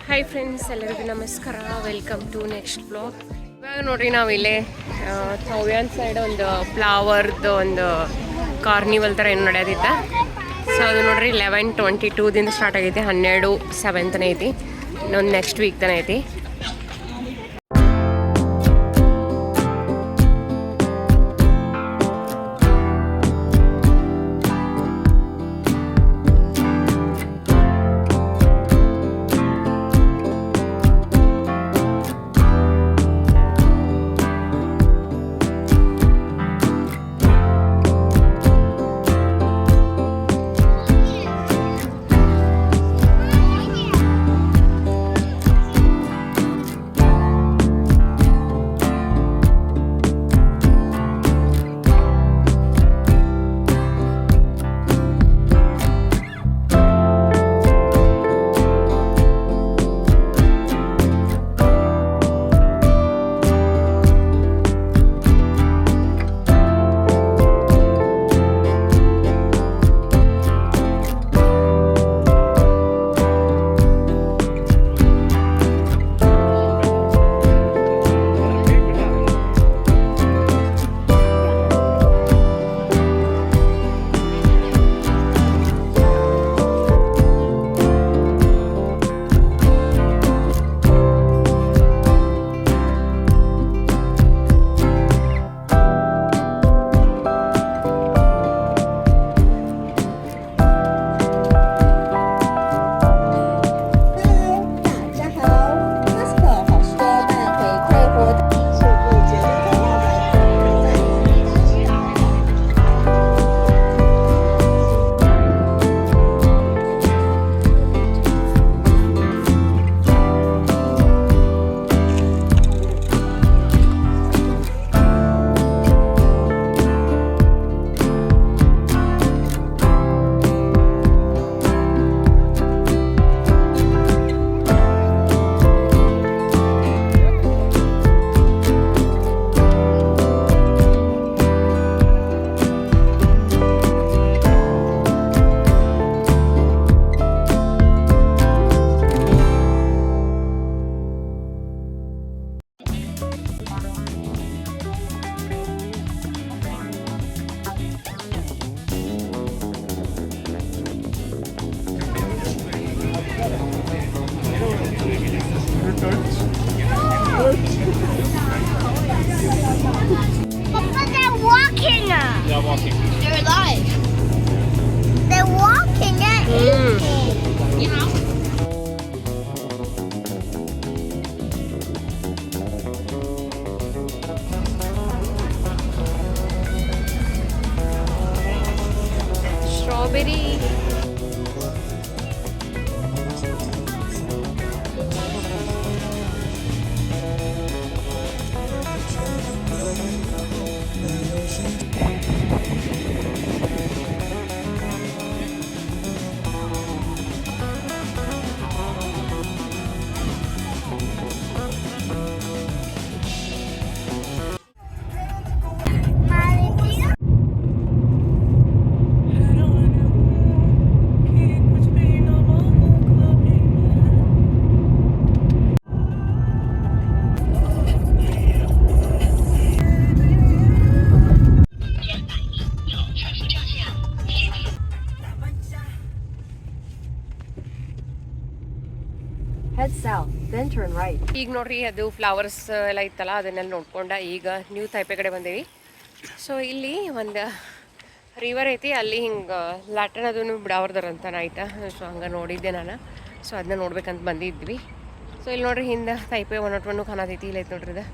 Hi friends, ಎಲ್ಲರಿಗೂ ನಮಸ್ಕಾರ. Welcome to next blog. ಇವಾಗ ನೋಡ್ರಿ ನಾವು ಇಲ್ಲೇ ಸೌವ್ಯಾನ್ ಸೈಡ್ ಒಂದು ಫ್ಲವರ್ದು ಒಂದು ಕಾರ್ನಿವಲ್ ಥರ ಏನು ನಡೆಯೋದಿತ್ತ. ಸೊ ಅದು ನೋಡ್ರಿ 11/22 ಸ್ಟಾರ್ಟ್ ಆಗೈತಿ. 12/7 ಐತಿ. ಇನ್ನೊಂದು ನೆಕ್ಸ್ಟ್ ವೀಕ್ ತನ ಐತಿ. Papa, they're walking. They're walking. They're alive. They're walking. They're eating. You know? Strawberry. Head south, then turn right. ಈಗ ನೋಡ್ರಿ ಅದು ಫ್ಲವರ್ಸ್ ಎಲ್ಲ ಇತ್ತಲ್ಲ, ಅದನ್ನೆಲ್ಲ ನೋಡ್ಕೊಂಡ ಈಗ ನ್ಯೂ ತೈಪೆ ಕಡೆ ಬಂದೇವಿ. ಸೊ ಇಲ್ಲಿ ಒಂದು ರಿವರ್ ಐತಿ, ಅಲ್ಲಿ ಹಿಂಗೆ ಲ್ಯಾಟನ್ ಅದನ್ನು ಬಿಡಾವ್ರದಾರಂತ ಆಯ್ತಾ. ಸೊ ಹಂಗೆ ನೋಡಿದ್ದೆ ನಾನು. ಸೊ ಅದನ್ನ ನೋಡ್ಬೇಕಂತ ಬಂದಿದ್ವಿ. ಸೊ ಇಲ್ಲಿ ನೋಡ್ರಿ ಹಿಂದೆ ತೈಪೆ 101 ಕಾಣತೈತಿ. ಇಲ್ಲ ಐತಿ ನೋಡ್ರಿ ಇದು.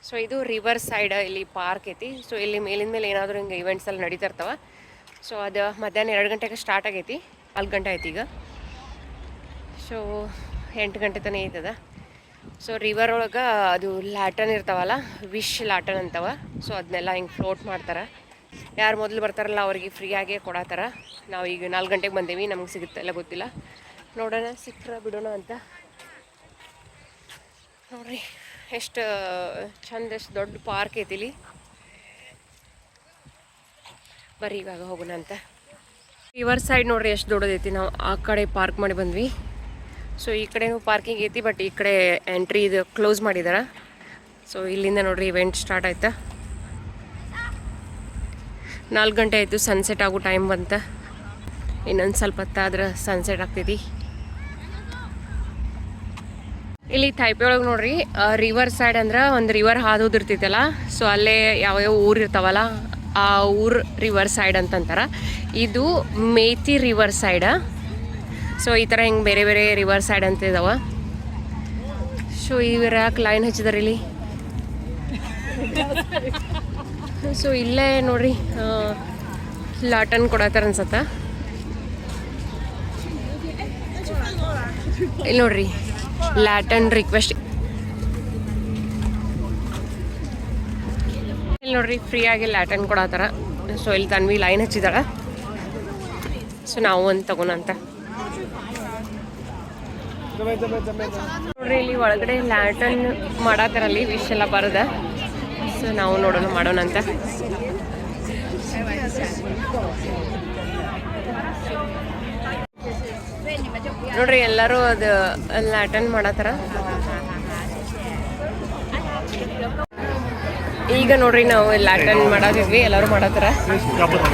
ಸೊ ಇದು ರಿವರ್ ಸೈಡ್ ಇಲ್ಲಿ ಪಾರ್ಕ್ ಐತಿ. ಸೊ ಇಲ್ಲಿ ಮೇಲಿಂದ ಮೇಲೆ ಏನಾದರೂ ಹಿಂಗೆ ಇವೆಂಟ್ಸ್ ಎಲ್ಲ ನಡೀತಿರ್ತಾವ. ಸೊ ಅದು ಮಧ್ಯಾಹ್ನ 2 ಗಂಟೆಗೆ ಸ್ಟಾರ್ಟ್ ಆಗೈತಿ. 4 ಗಂಟೆ ಆಯ್ತು ಈಗ. ಸೊ 8 ಗಂಟೆ ತನಕ ಐತದ. ಸೊ ರಿವರ್ ಒಳಗೆ ಅದು ಲ್ಯಾಟನ್ ಇರ್ತಾವಲ್ಲ, ವಿಶ್ ಲ್ಯಾಟನ್ ಅಂತವ. ಸೊ ಅದನ್ನೆಲ್ಲ ಹಿಂಗೆ ಫ್ಲೋಟ್ ಮಾಡ್ತಾರೆ. ಯಾರು ಮೊದಲು ಬರ್ತಾರಲ್ಲ ಅವ್ರಿಗೆ ಫ್ರೀಯಾಗೇ ಕೊಡತ್ತಾರ. ನಾವು ಈಗ 4 ಗಂಟೆಗೆ ಬಂದೇವಿ, ನಮಗೆ ಸಿಗುತ್ತೆ ಎಲ್ಲ ಗೊತ್ತಿಲ್ಲ. ನೋಡೋಣ, ಸಿಕ್ಕರೆ ಬಿಡೋಣ ಅಂತ. ನೋಡ್ರಿ ಎಷ್ಟು ಚಂದ, ಎಷ್ಟು ದೊಡ್ಡ ಪಾರ್ಕ್ ಐತಿ ಇಲ್ಲಿ. ಬರ್ರಿ ಇವಾಗ ಹೋಗೋಣ ಅಂತ. ರಿವರ್ ಸೈಡ್ ನೋಡ್ರಿ ಎಷ್ಟು ದೊಡ್ಡದೈತಿ. ನಾವು ಆ ಕಡೆ ಪಾರ್ಕ್ ಮಾಡಿ ಬಂದ್ವಿ. ಸೊ ಈ ಕಡೆನೂ ಪಾರ್ಕಿಂಗ್ ಐತಿ, ಬಟ್ ಈ ಕಡೆ ಎಂಟ್ರಿ ಇದು ಕ್ಲೋಸ್ ಮಾಡಿದಾರ. ಸೊ ಇಲ್ಲಿಂದ ನೋಡ್ರಿ ಇವೆಂಟ್ ಸ್ಟಾರ್ಟ್ ಆಯ್ತಾ. 4 ಗಂಟೆ ಆಯಿತು, ಸನ್ಸೆಟ್ ಆಗೋ ಟೈಮ್ ಬಂತ. ಇನ್ನೊಂದು ಸ್ವಲ್ಪ ಹೊತ್ತಾದ್ರೆ ಸನ್ಸೆಟ್ ಆಗ್ತೈತಿ. ಇಲ್ಲಿ ತೈಪೆ ಒಳಗೆ ನೋಡ್ರಿ ರಿವರ್ ಸೈಡ್ ಅಂದ್ರೆ ಒಂದು ರಿವರ್ ಹಾದೋದಿರ್ತೈತಲ್ಲ, ಸೊ ಅಲ್ಲೇ ಯಾವ್ಯಾವ ಊರು ಇರ್ತಾವಲ್ಲ ಆ ಊರು ರಿವರ್ ಸೈಡ್ ಅಂತಂತಾರೆ. ಇದು ಮೇತಿ ರಿವರ್ ಸೈಡ. ಸೊ ಈ ಥರ ಹಿಂಗೆ ಬೇರೆ ಬೇರೆ ರಿವರ್ ಸೈಡ್ ಅಂತ ಇದಾವೆ. ಸೊ ಇವ್ರು ಯಾಕೆ ಲೈನ್ ಹಚ್ಚಿದಾರೆ ಇಲ್ಲಿ? ಸೊ ಇಲ್ಲೇ ನೋಡ್ರಿ ಲಾಟನ್ ಕೊಡತ್ತಾರ ಅನ್ಸತ್ತ. ಇಲ್ಲಿ ನೋಡ್ರಿ ಲ್ಯಾಟನ್ ರಿಕ್ವೆಸ್ಟ್. ಇಲ್ಲಿ ನೋಡ್ರಿ ಫ್ರೀಯಾಗಿ ಲ್ಯಾಟನ್ ಕೊಡತ್ತಾರ. ಸೊ ಇಲ್ಲಿ ತನ್ವಿ ಲೈನ್ ಹಚ್ಚಿದಾಳ. ಸೊ ನಾವು ಒಂದು ತಗೋಣಂತ ನೋಡ್ರಿ. ಇಲ್ಲಿ ಒಳಗಡೆ ಲ್ಯಾಟನ್ ಮಾಡತ್ತಾರಲ್ಲಿ ವಿಶ್ ಎಲ್ಲ ಬರದ. ಸೊ ನಾವು ಮಾಡೋಣ ಅಂತ. ನೋಡ್ರಿ ಎಲ್ಲರೂ ಅದು ಲ್ಯಾಟನ್ ಮಾಡತ್ತಾರ. ಈಗ ನೋಡ್ರಿ ನಾವು ಲ್ಯಾಟನ್ ಮಾಡತ್ತಿದ್ವಿ, ಎಲ್ಲರೂ ಮಾಡತ್ತಾರ.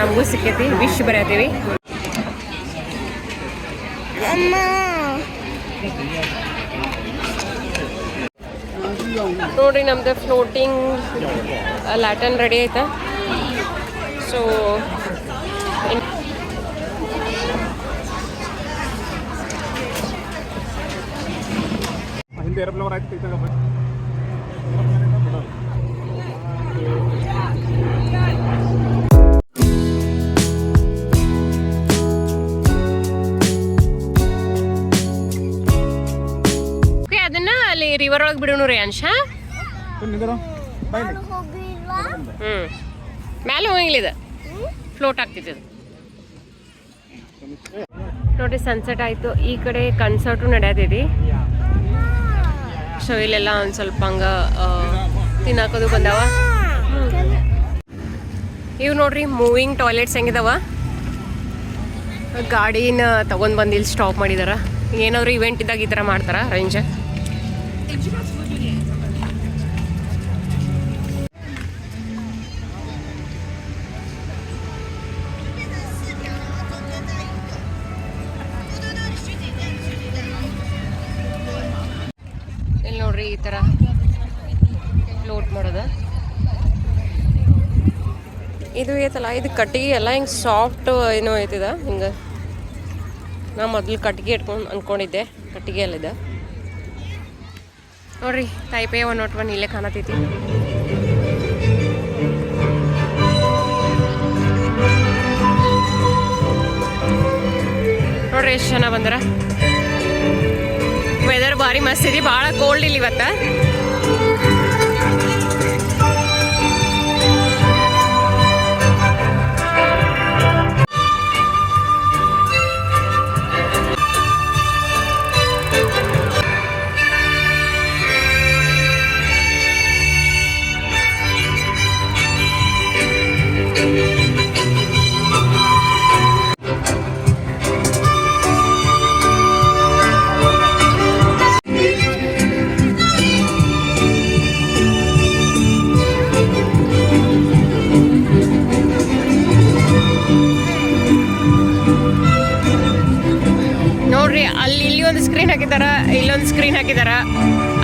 ನಮಗೂ ಸಿಕ್ಕೈತಿ, ವಿಶ್ ಬರೆಯತ್ತೀವಿ. ನೋಡ್ರಿ ನಮ್ದು ಫ್ಲೋಟಿಂಗ್ ಲ್ಯಾಟನ್ ರೆಡಿ ಆಯ್ತಾ. ಸೊ ಅದನ್ನ ಅಲ್ಲಿ ರಿವರ್ ಒಳಗೆ ಬಿಡೋಣ ರೀ ಅಂಶ. ಮ್ಯಾಲೆ ಹೋಗಿಲ್ಲ, ಫ್ಲೋಟ್ ಆಗ್ತಿತ್ತು ಅದು. ನೋಡ್ರಿ ಸನ್ಸೆಟ್ ಆಯಿತು. ಈ ಕಡೆ ಕನ್ಸರ್ಟು ನಡೆಯತೈತಿ. ಸೊ ಇಲ್ಲೆಲ್ಲ ಒಂದು ಸ್ವಲ್ಪ ಹಂಗೆ ತಿನ್ನಾಕೋದು ಬಂದಾವ. ಇವು ನೋಡ್ರಿ ಮೂವಿಂಗ್ ಟಾಯ್ಲೆಟ್ಸ್ ಹೆಂಗಿದಾವ. ಗಾಡಿನ ತಗೊಂಡು ಬಂದು ಇಲ್ಲಿ ಸ್ಟಾಪ್ ಮಾಡಿದಾರ. ಏನಾದ್ರು ಇವೆಂಟ್ ಇದ್ದಾಗ ಈ ಥರ ಮಾಡ್ತಾರ ರೇಂಜ್. ಇಲ್ಲಿ ನೋಡ್ರಿ ಈ ಥರ ಫ್ಲೋಟ್ ಮಾಡೋದು. ಇದು ಐತಲ್ಲ, ಇದು ಕಟ್ಟಿಗೆ ಎಲ್ಲ ಹಿಂಗೆ ಸಾಫ್ಟ್ ಏನೋ ಐತಿದ ಹಿಂಗೆ. ನಾ ಮೊದಲು ಕಟ್ಟಿಗೆ ಇಟ್ಕೊಂಡು ಅಂದ್ಕೊಂಡಿದ್ದೆ, ಕಟ್ಟಿಗೆ ಅಲ್ಲಿದೆ ನೋಡ್ರಿ. ತೈಪೆ 101 ಇಲ್ಲೇ ಕಾಣತೈತಿ. ನೋಡ್ರಿ ಎಷ್ಟು ಜನ ಬಂದ್ರ. ವೆದರ್ ಭಾರಿ ಮಸ್ತ್ ಐತಿ, ಭಾಳ ಕೋಲ್ಡ್ ಇಲ್ಲಿ ಇವತ್ತ. ನೋಡ್ರಿ ಅಲ್ಲಿ ಇಲ್ಲಿ ಒಂದು ಸ್ಕ್ರೀನ್ ಹಾಕಿದಾರ, ಇಲ್ಲೊಂದು ಸ್ಕ್ರೀನ್ ಹಾಕಿದಾರ.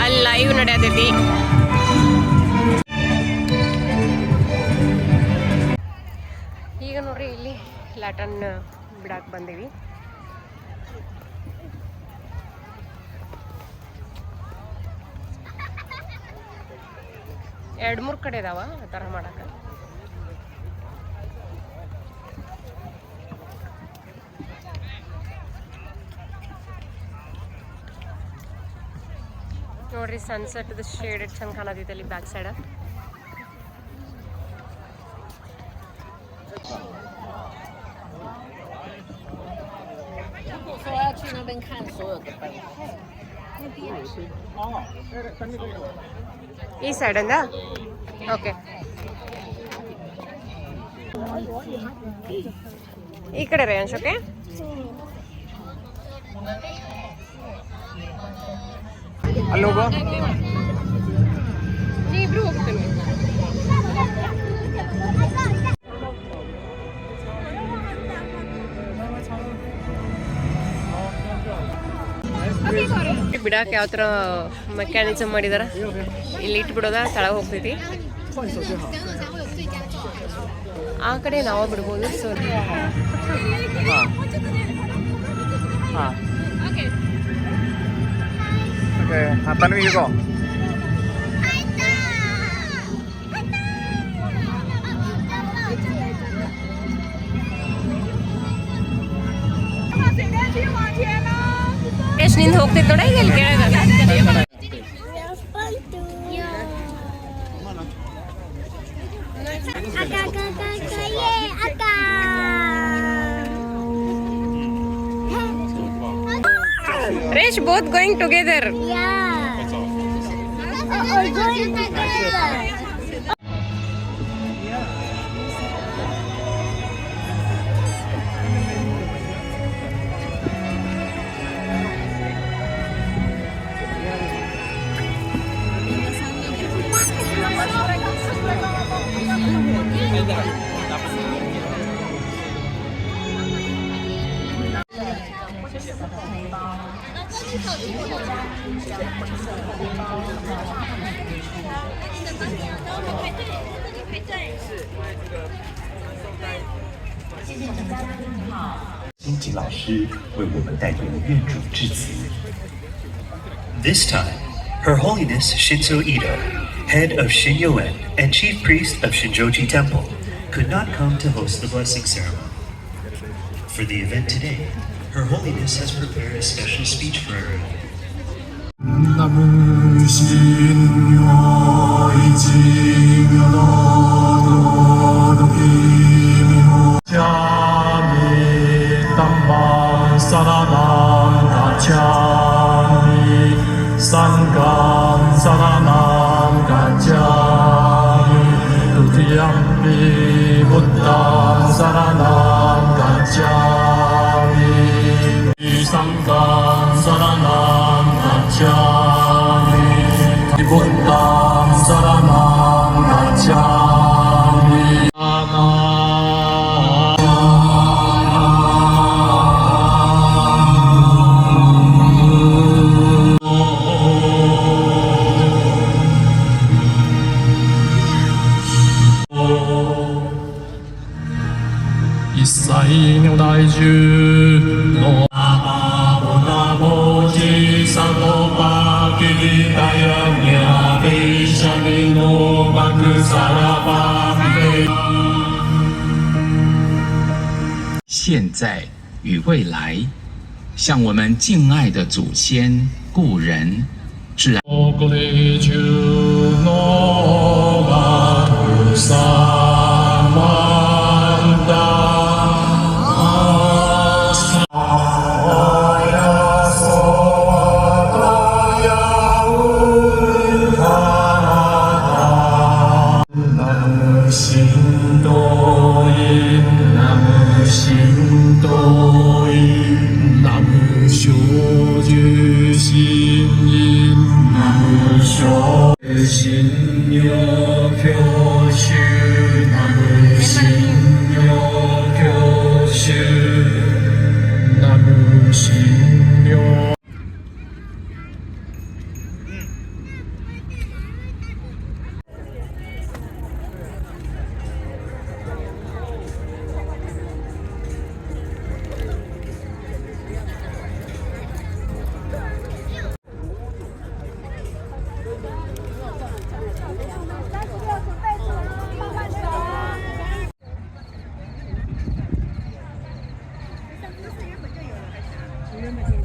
ಅಲ್ಲಿ ಲೈವ್ ನಡೆಯತೈತಿ. ಈಗ ನೋಡ್ರಿ ಇಲ್ಲಿ ಲ್ಯಾಟನ್ ಬಿಡಾಕ್ ಬಂದೀವಿ. ಎರಡು ಮೂರು ಕಡೆ ಇದಾವ ಆ ಥರ ಮಾಡಕ್ಕೆ. ನೋಡ್ರಿ ಸನ್ಸೆಟ್ ಶೇಡ್ ಚಂದ ಕಾಣತೈತೆ ಅಲ್ಲಿ ಬ್ಯಾಕ್ ಸೈಡ್. ಈ ಸೈಡ್ ಅಂದ ಓಕೆ. ಈ ಕಡೆ ರೇಂಜ್ ಓಕೆ. ಅಲ್ಲಿ ಹೋಗೋ. ಇಬ್ರು ಹೋಗ್ತೇನೆ. ಬಿಡಕ್ಕೆ ಯಾವ ಥರ ಮೆಕ್ಯಾನಿಸಮ್ ಮಾಡಿದಾರ, ಇಲ್ಲಿ ಇಟ್ಬಿಡೋದ ತಳಗ ಹೋಗ್ತೈತಿ, ಆ ಕಡೆ ನಾವು ಬಿಡ್ಬೋದು. ಸೊ ಹಾಂ ಓಕೆ ತನ್ವಿ ಈಗೋ. ಎಷ್ಟು ನಿಂದ ಹೋಗ್ತೈತೆ ನೋಡ ಈಗ ಇಲ್ಲಿ ಕೆಳಗೆ. Resh, both going together. Yeah. Going together. This time, Her Holiness Shinzo Ito, head of Shinyuan and chief priest of Shinjoji Temple, could not come to host the blessing ceremony. For the event today, Her Holiness has prepared a special speech for everyone. Sangam Saranam Gacchami Tutiyampi Buddham Saranam Gacchami Sangam Saranam Gacchami Buddham Saranam Gacchami现在与未来，向我们敬爱的祖先、故人致哀。原本